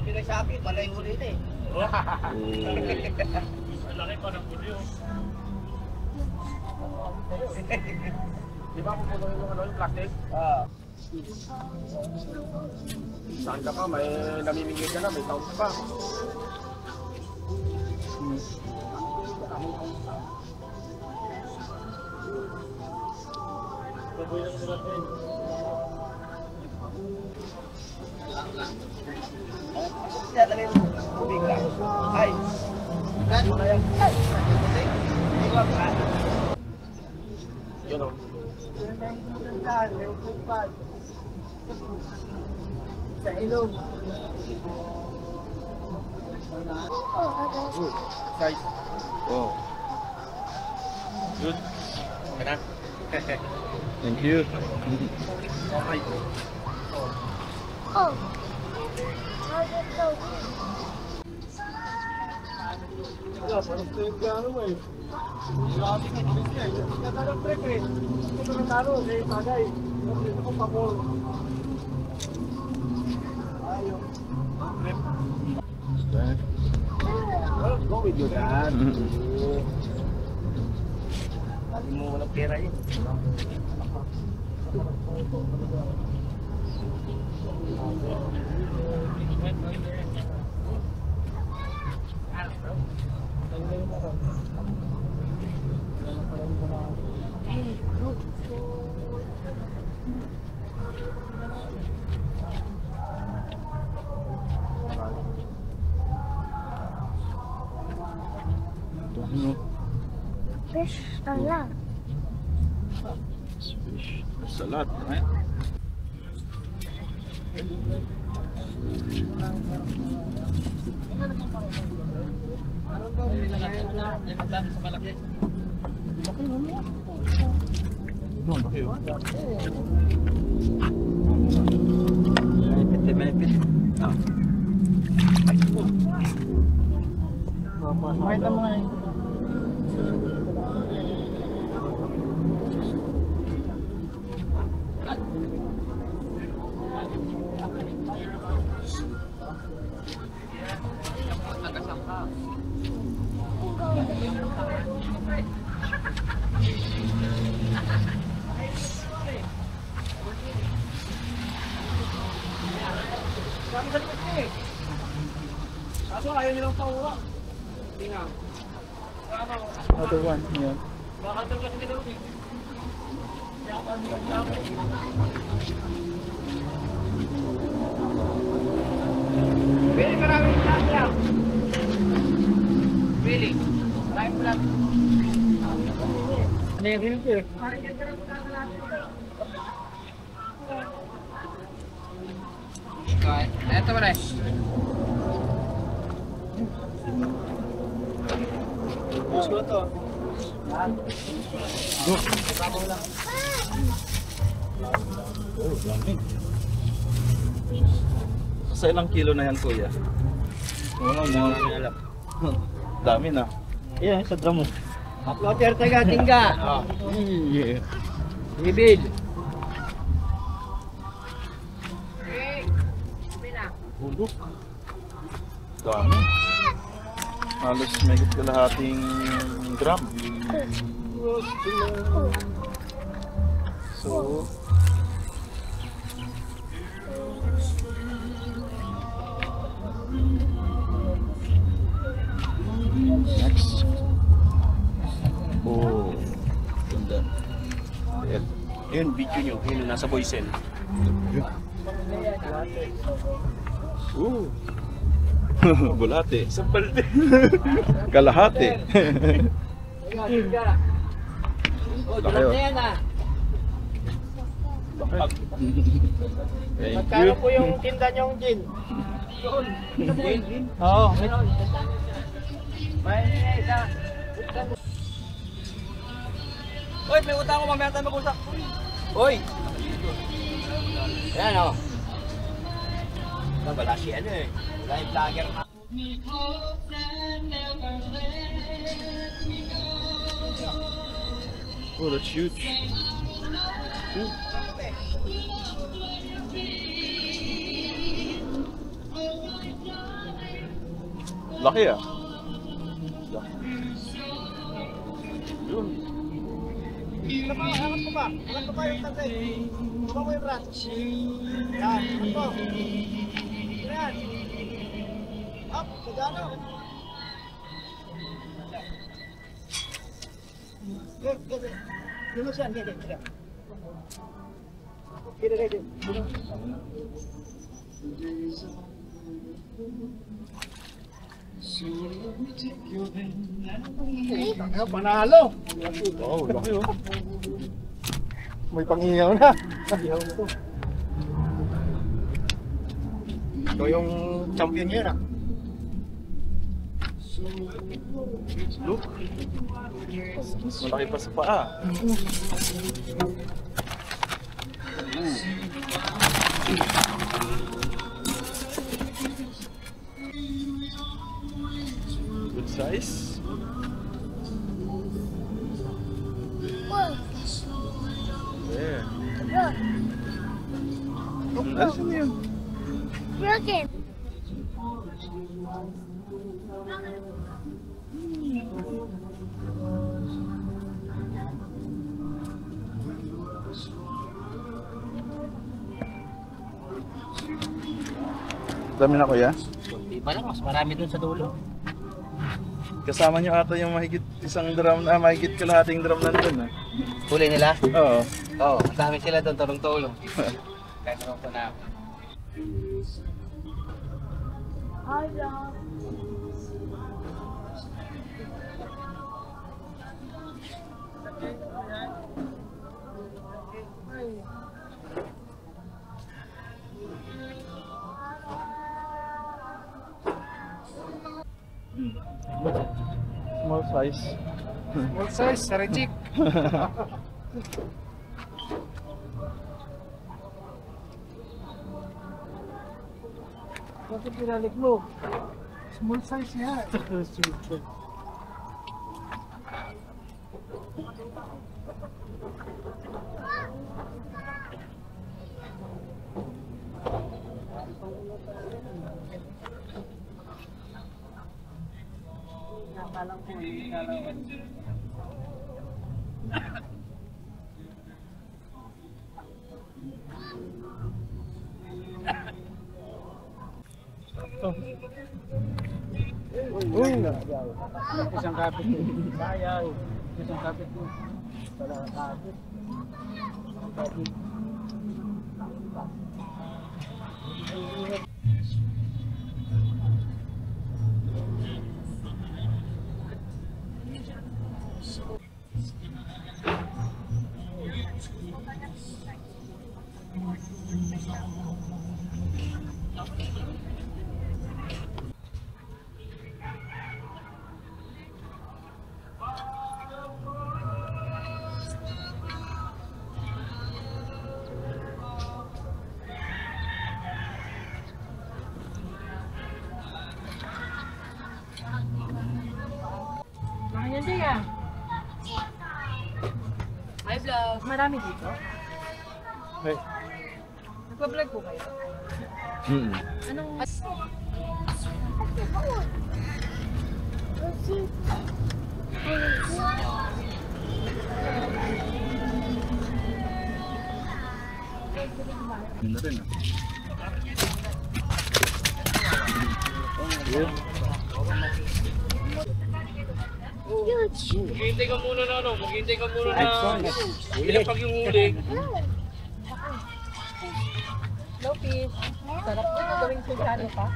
Pinagsabi, balay huli na eh. Ang laki pa ng huli oh. Di ba kung puno yung plastic? Saan ka pa? May namimigay ka na, may sound pa. Baboy lang sila din. Siya talaga yung tubig lang. Ay! Gano'n mo na yan. Ay! Iwag ka. Yun o. Sa ilog. Size. Oh. Good. Okay na. Thank you. Okay. Oh. Wala, parang trip ka ano eh. Grabe ka, trip ka eh. Ganda ng trip eh. Ito ng taro, eh, tagay. Ito kong pabor. Ayaw. Trip. Go with your dad. Sabi mo walang pera yun. Fish salad. Fish salad, right? Malapit. May tama nga yun. Kaso ayaw nilang paura. Hindi nga. Other one, yeah. Baka ito kasi nila rin. Kaya pa hindi ka Really, maraming vlog lang. Really, maraming vlog. ano yung rin sir? Okay, eto ba rin? Push ko to. Go. Oh, dami. Sa ilang kilo na yan, kuya? Wala, mga alam. Dami na. Ayan, sa drum mo. Uploader taga, tingga. Yeah. Ibig. Bulok. Dami. Halos may kalahating gram. So, next. Oh, ganda. Ayan. Yun, video nyo. Yun, nasa voice end. Ooh. Bulate. Kalahati. Laki, oh. Thank Magkano you. po yung tinda niyong gin? Oo. May isa. Hoy, may utang ko, mamaya tayo mag-usap. Hoy! Ayan o. Wala si ano eh. Wala yung vlogger. Oh, that's huge. Ooh. Laki ah. Yun. Angat mo ba? Angat mo ba yung tatay? Baba mo yung rat. Yan, angat mo. Yan. Up, sagano. Dito siya, dito. Dito. Panalo! Oh, laki oh. May pangihaw na. Ihaw na to. Ito yung champion niya na. Look. Malaki pa sa paa. Good size. There. Asan yun? Broken. Dami na kuya. Di ba lang, mas marami dun sa dulo. Kasama nyo ata yung mahigit isang drum na mahigit kalahating drum nandun ah. Huli nila? Oo. Oo, ang dami sila doon, tulong-tulong. Kahit naman po na. Small size. Full size, sarajik. Bakit pinalik mo? Small size yan. Isang kapit mo. Bayaw. Isang kapit mo. Wala kapit. nagpa-vlog. Marami dito. Hey. Nagpa-vlog po kayo. Anong... Yun na rin Maghintay ka muna na ano, maghintay ka muna na ilapag yung huli. Low fish. Sarap nyo gawing sultano pa.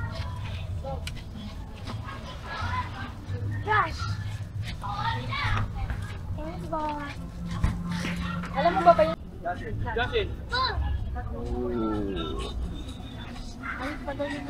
Crush. Alam mo ba ba yung... Justin, Ay, pa daw yung...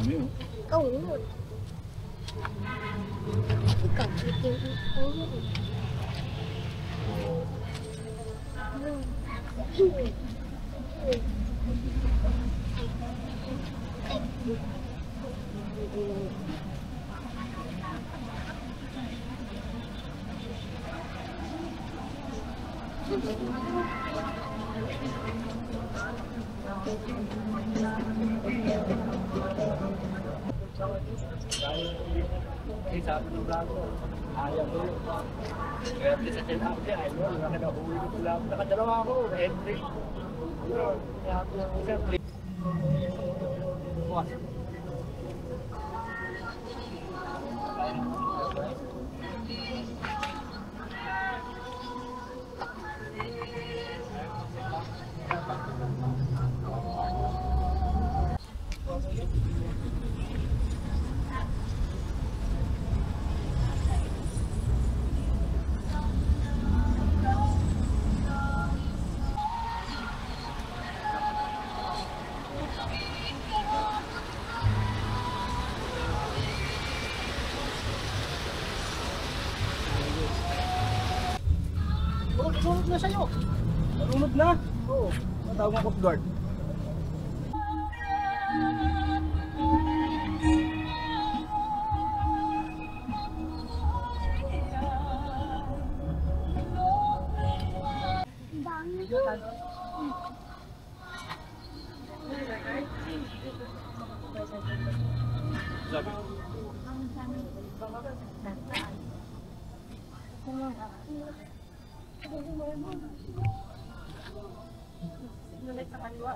Kami oh. Ikaw yun. Ikaw, ikaw yun. eh sabi ng vlog ko, ayaw ko yun. Kaya sa sinabi niya, ayaw, nakahuli ko lang. Nakadalawa ako, entry. Yun, kaya ako yung isang play. Bukas. Sunod na sa'yo. Sunod na? Oo. Matawag ang Coast Guard. Nulit sa kaliwa.